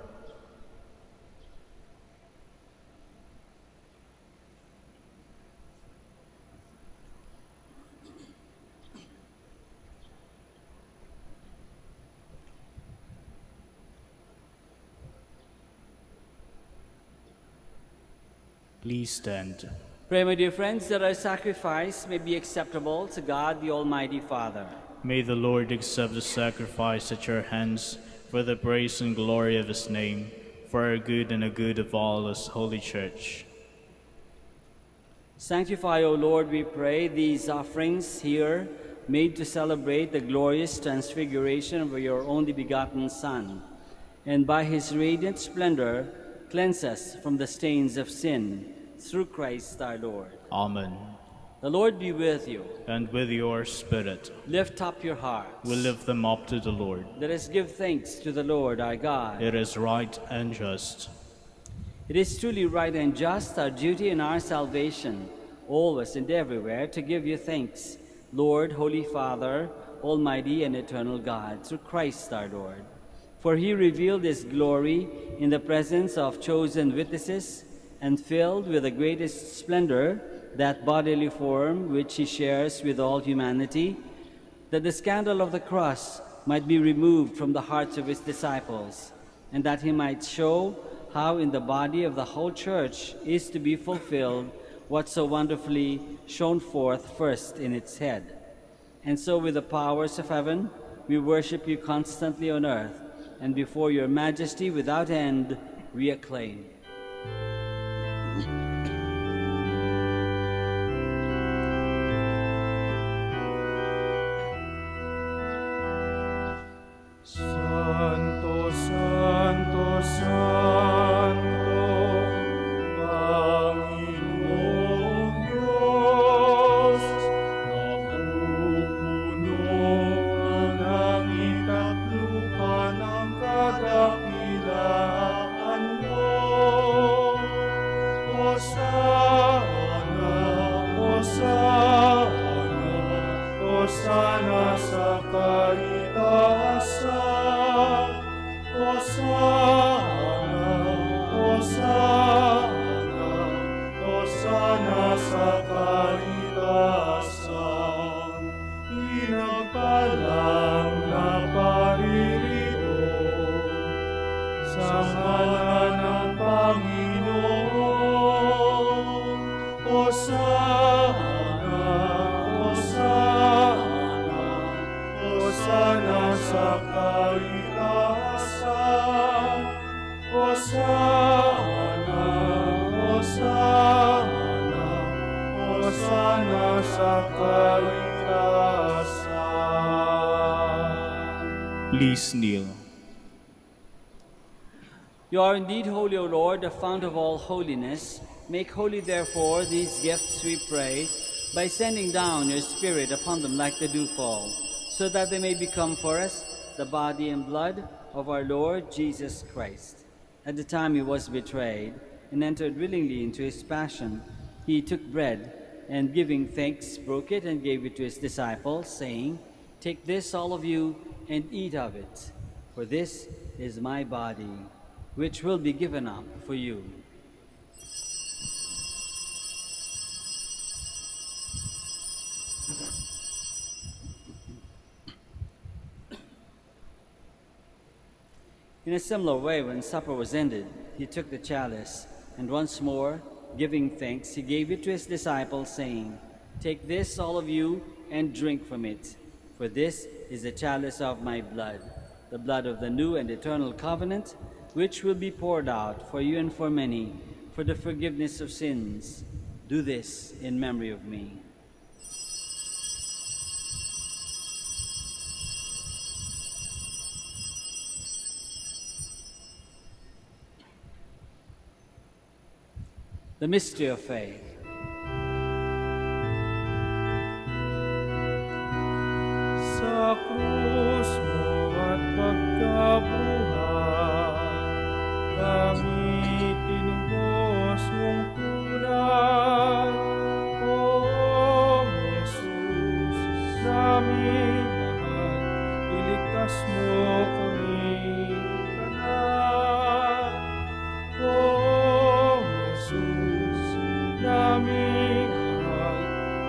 Please stand. Pray, my dear friends, that our sacrifice may be acceptable to God, the Almighty Father. May the Lord accept the sacrifice at your hands for the praise and glory of his name, for our good and the good of all his holy church. Sanctify, O Lord, we pray, these offerings here made to celebrate the glorious transfiguration of your only begotten Son, and by his radiant splendor cleanse us from the stains of sin, through Christ our Lord. Amen. The Lord be with you. And with your spirit, Lift up your hearts. we lift them up to the Lord. Let us give thanks to the Lord our God. It is right and just. It is truly right and just, our duty and our salvation, always and everywhere, to give you thanks, Lord, Holy Father, Almighty and eternal God, through Christ our Lord. For he revealed his glory in the presence of chosen witnesses, and filled with the greatest splendor that bodily form which he shares with all humanity, that the scandal of the cross might be removed from the hearts of his disciples, and that he might show how in the body of the whole church is to be fulfilled what so wonderfully shone forth first in its head. And so with the powers of heaven, we worship you constantly on earth, and before your majesty without end we acclaim. Santo, Santo, Santo, Panginoong Diyos, napupuno ang langit at lupa ng kadakilaan mo. Hosana, Hosana, Hosana sa kaitaasan. Hosana, Hosana, Hosana sa kaitaasan. Pinagpalang na paririto sa ngalan ng Panginoon. Hosana, Hosana, Hosana sa kaitaasan. Hosana, Hosana, Hosana sa kaitaasan. Please kneel. You are indeed holy, O Lord, the fount of all holiness. Make holy, therefore, these gifts, we pray, by sending down your Spirit upon them like the dewfall, so that they may become for us the body and blood of our Lord Jesus Christ. At the time he was betrayed and entered willingly into his passion, he took bread, and giving thanks, broke it and gave it to his disciples, saying, "Take this, all of you, and eat of it, for this is my body, which will be given up for you." In a similar way, when supper was ended, he took the chalice, and once more, giving thanks, he gave it to his disciples, saying, "Take this, all of you, and drink from it, for this is the chalice of my blood, the blood of the new and eternal covenant, which will be poured out for you and for many, for the forgiveness of sins. Do this in memory of me." The mystery of faith. Sa krus mo at pagkabuhay, kami tinubos mong tunay. O Jesus, namin mahal, iligtas mo kami kanan. O Jesus, namin mahal,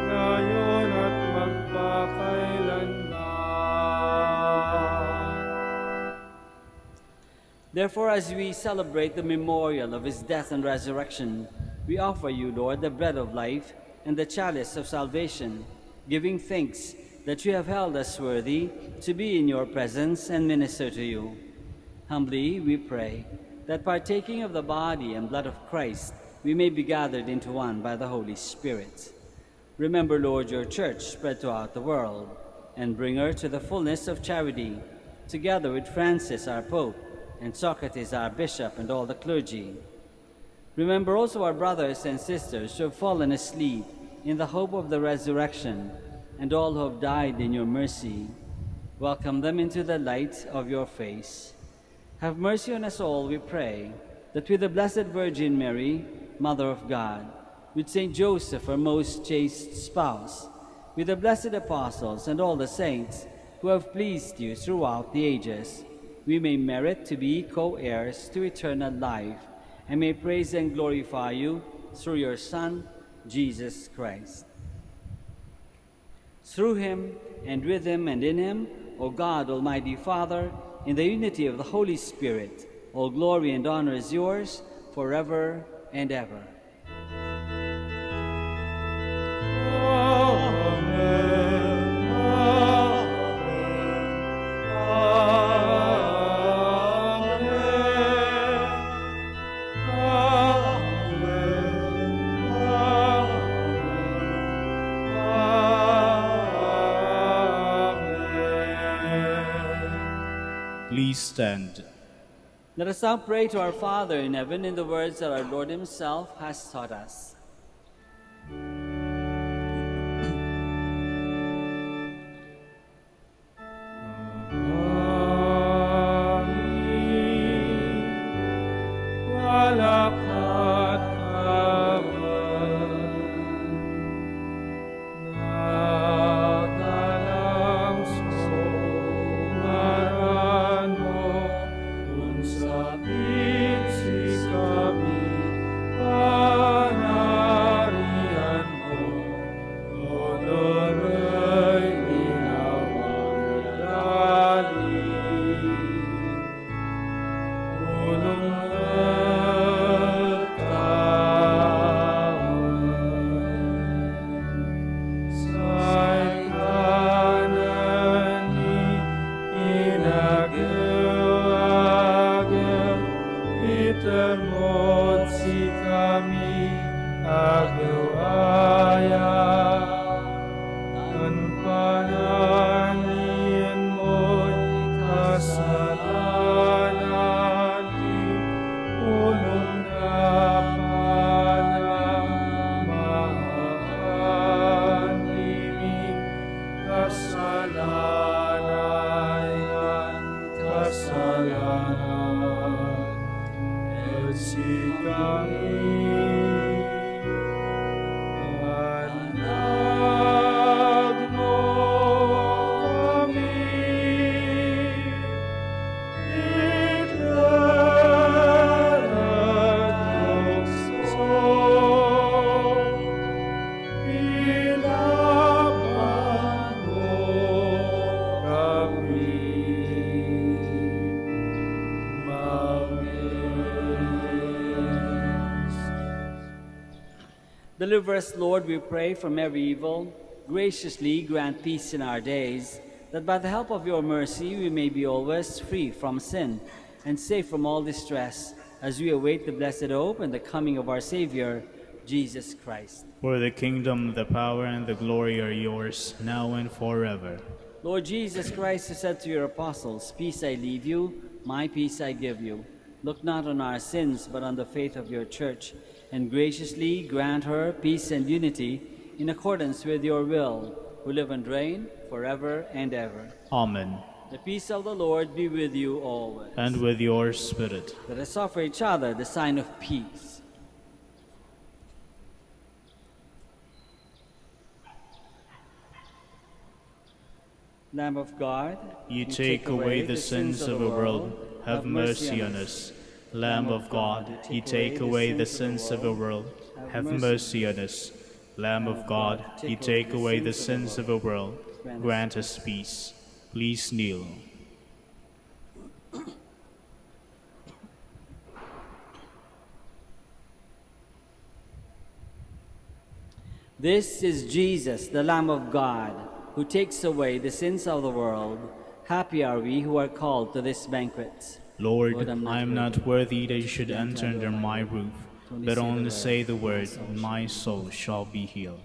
ngayon at magpakailanman. Therefore, as we celebrate the memorial of his death and resurrection, we offer you, Lord, the bread of life and the chalice of salvation, giving thanks that you have held us worthy to be in your presence and minister to you. Humbly we pray that partaking of the body and blood of Christ, we may be gathered into one by the Holy Spirit. Remember, Lord, your church spread throughout the world, and bring her to the fullness of charity, together with Francis, our Pope, and Socrates, our Bishop, and all the clergy. Remember also our brothers and sisters who have fallen asleep in the hope of the resurrection, and all who have died in your mercy. Welcome them into the light of your face. Have mercy on us all, we pray, that with the Blessed Virgin Mary, Mother of God, with Saint Joseph, her most chaste spouse, with the blessed apostles and all the saints who have pleased you throughout the ages, we may merit to be co-heirs to eternal life, and may praise and glorify you through your Son, Jesus Christ. Through him, and with him, and in him, O God, Almighty Father, in the unity of the Holy Spirit, all glory and honor is yours forever and ever. Please stand. Let us now pray to our Father in heaven in the words that our Lord himself has taught us. Deliver us, Lord, we pray, from every evil. Graciously grant peace in our days, that by the help of your mercy we may be always free from sin and safe from all distress, as we await the blessed hope and the coming of our Savior, Jesus Christ. For the kingdom, the power, and the glory are yours, now and forever. Lord Jesus Christ, who said to your apostles, "Peace I leave you, my peace I give you," look not on our sins, but on the faith of your church, and graciously grant her peace and unity in accordance with your will, who live and reign forever and ever. Amen. The peace of the Lord be with you always. And with your spirit. Let us offer each other the sign of peace. Lamb of God, You take away the sins of the world, have mercy on us. Lamb of God, you take away the sins of the world, have mercy on us. Lamb of God, you take away the sins of the world, grant us peace. Please kneel. This is Jesus, the Lamb of God, who takes away the sins of the world. Happy are we who are called to this banquet. Lord, I am not worthy that you should enter under my roof, but only say the word, and my soul shall be healed.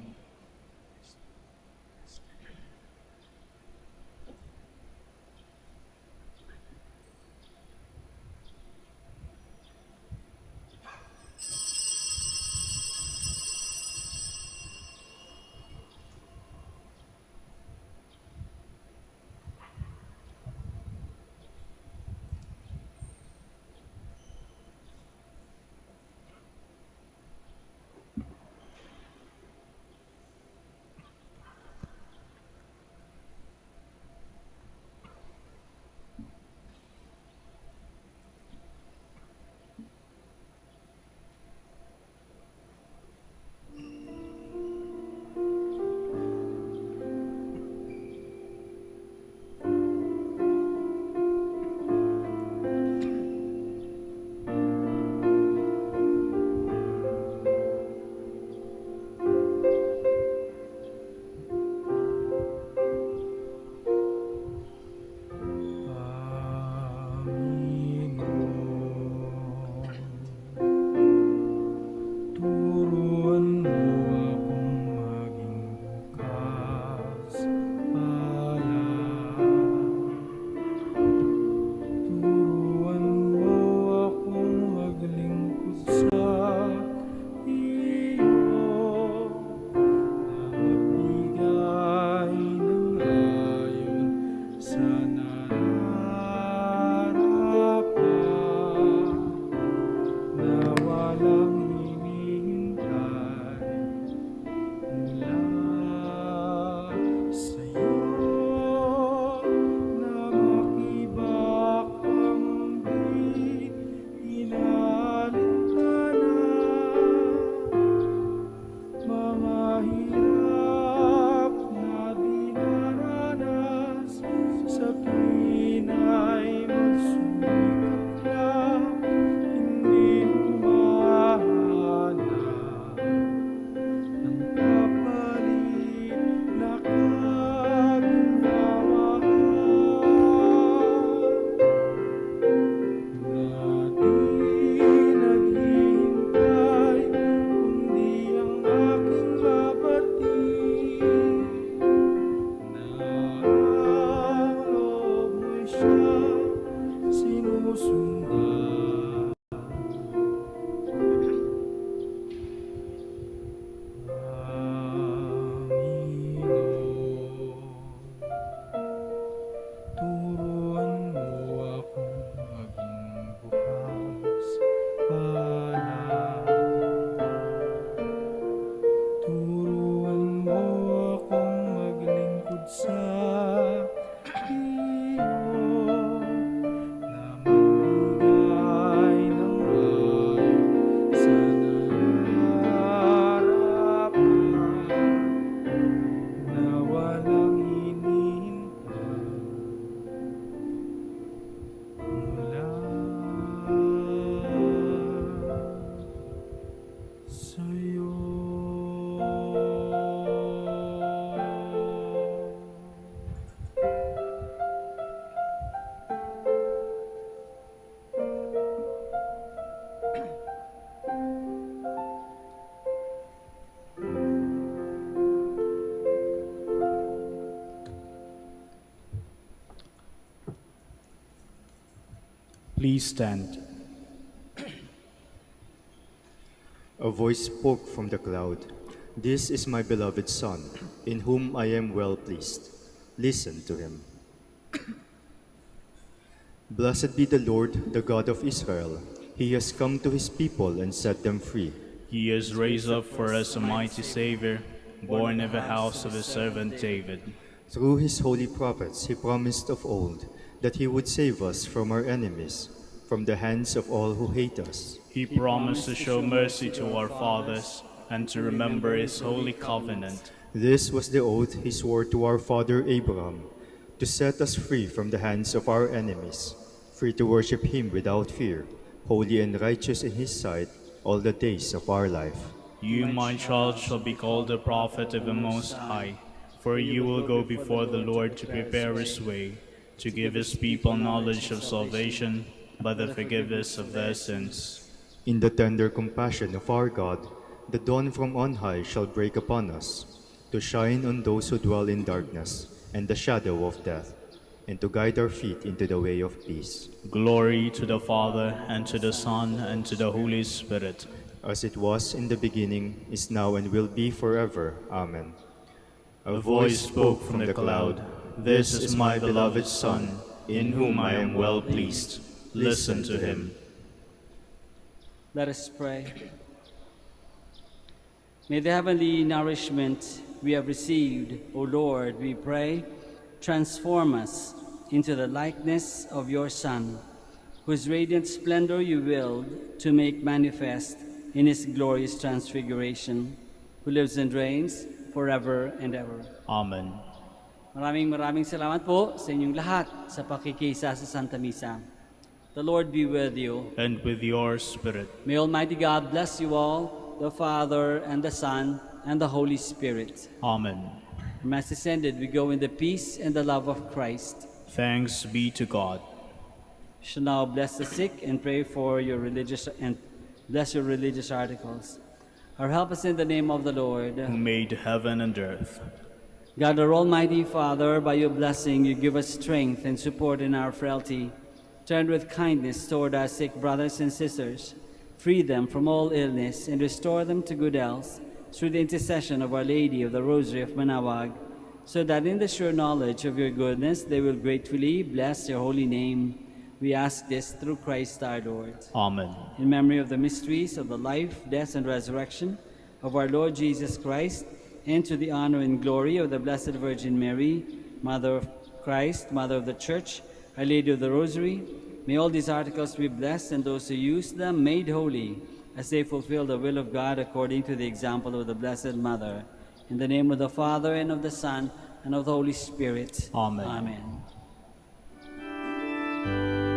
Please stand. A voice spoke from the cloud. This is my beloved Son, in whom I am well pleased. Listen to him. Blessed be the Lord, the God of Israel. He has come to his people and set them free. He has raised up for us a mighty Savior, born of the house of his servant David. Through his holy prophets he promised of old that he would save us from our enemies, from the hands of all who hate us. He promised to show mercy to our fathers and to remember his holy covenant. This was the oath he swore to our father Abraham, to set us free from the hands of our enemies, free to worship him without fear, holy and righteous in his sight all the days of our life. You, my child, shall be called the prophet of the Most High, for you will go before the Lord to prepare his way, to give his people knowledge of salvation by the forgiveness of their sins. In the tender compassion of our God, the dawn from on high shall break upon us, to shine on those who dwell in darkness and the shadow of death, and to guide our feet into the way of peace. Glory to the Father, and to the Son, and to the Holy Spirit. As it was in the beginning, is now, and will be forever. Amen. A voice spoke from the cloud, "This is my beloved Son, in whom I am well pleased. Listen to him." Let us pray. May the heavenly nourishment we have received, O Lord, we pray, transform us into the likeness of your Son, whose radiant splendor you willed to make manifest in his glorious transfiguration, who lives and reigns forever and ever. Amen. Maraming salamat po sa inyong lahat sa pakikisa sa Santa Misa. The Lord be with you. And with your spirit. May Almighty God bless you all, the Father and the Son and the Holy Spirit. Amen. Mass is ended. We go in the peace and the love of Christ. Thanks be to God. You shall now bless the sick and pray for your religious and bless your religious articles. Our help is in the name of the Lord, who made heaven and earth. God, our Almighty Father, by your blessing you give us strength and support in our frailty. Turn with kindness toward our sick brothers and sisters. Free them from all illness and restore them to good health through the intercession of Our Lady of the Rosary of Manaoag, so that in the sure knowledge of your goodness they will gratefully bless your holy name. We ask this through Christ our Lord. Amen. In memory of the mysteries of the life, death, and resurrection of our Lord Jesus Christ, and to the honor and glory of the Blessed Virgin Mary, Mother of Christ, Mother of the Church, Our Lady of the Rosary, may all these articles be blessed, and those who use them made holy, as they fulfill the will of God according to the example of the Blessed Mother. In the name of the Father, and of the Son, and of the Holy Spirit. Amen. Amen.